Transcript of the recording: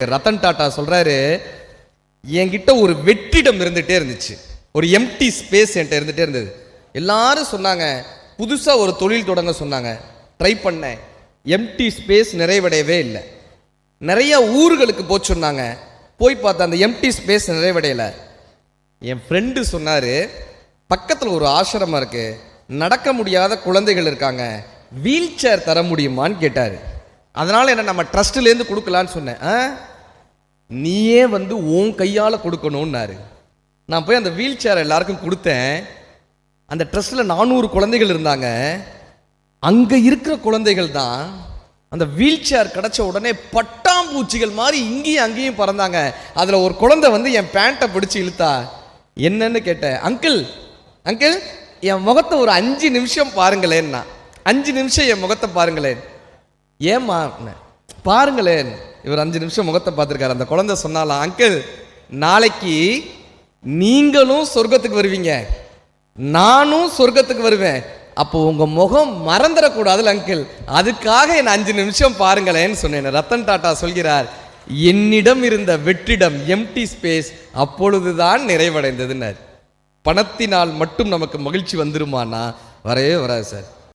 ரத்தன் டாடா சொல்றாரு, என்கிட்ட ஒரு வெற்றிடம் இருந்துட்டே இருந்துச்சு, ஒரு எம்டி ஸ்பேஸ் என்கிட்ட இருந்துட்டே இருந்தது. எல்லாரும் சொன்னாங்க புதுசா ஒரு தொழில் தொடங்க சொன்னாங்க, ட்ரை பண்ணேன், எம்டி ஸ்பேஸ் நிறைவடையவே இல்லை. நிறைய ஊர்களுக்கு போய் சொன்னாங்க, போய் பார்த்தா அந்த எம்டி ஸ்பேஸ் நிறைவடையல. என் ஃப்ரெண்டு சொன்னாரு, பக்கத்தில் ஒரு ஆசிரமம் இருக்கு, நடக்க முடியாத குழந்தைகள் இருக்காங்க, வீல் சேர் தர முடியுமான்னு கேட்டார். அதனால என்ன நம்ம ட்ரஸ்ட்லேருந்து கொடுக்கலான்னு சொன்னேன். நீயே வந்து உன் கையால் கொடுக்கணும்னாரு. நான் போய் அந்த வீல் சேர் எல்லாருக்கும் கொடுத்தேன். அந்த ட்ரஸ்ட்டில் 400 குழந்தைகள் இருந்தாங்க. அங்கே இருக்கிற குழந்தைகள் தான் அந்த வீல் சேர் கிடச்ச உடனே பட்டாம்பூச்சிகள் மாதிரி இங்கேயும் அங்கேயும் பறந்தாங்க. அதில் ஒரு குழந்தை வந்து என் பேண்ட்டை பிடிச்சி இழுத்தா. என்னன்னு கேட்டேன். அங்கிள் அங்கிள் என் முகத்தை ஒரு 5 நிமிஷம் பாருங்களேன்னா. 5 நிமிஷம் என் முகத்தை பாருங்களேன். ஏம்மா பாருங்களேன். இவர் 5 நிமிஷம் முகத்தை பார்த்துருக்காரு. அந்த குழந்தை சொன்னாலாம், அங்கிள் நாளைக்கு நீங்களும் சொர்க்கத்துக்கு வருவீங்க, நானும் சொர்க்கத்துக்கு வருவேன், அப்போ உங்க முகம் மறந்துடக்கூடாதுல அங்கிள், அதுக்காக என் 5 நிமிஷம் பாருங்களேன்னு சொன்னேன். ரத்தன் டாடா சொல்கிறார், என்னிடம் இருந்த வெற்றிடம் எம்டி ஸ்பேஸ் அப்பொழுதுதான் நிறைவடைந்ததுன்னு. பணத்தினால் மட்டும் நமக்கு மகிழ்ச்சி வந்துருமானா வரவே வராது சார்.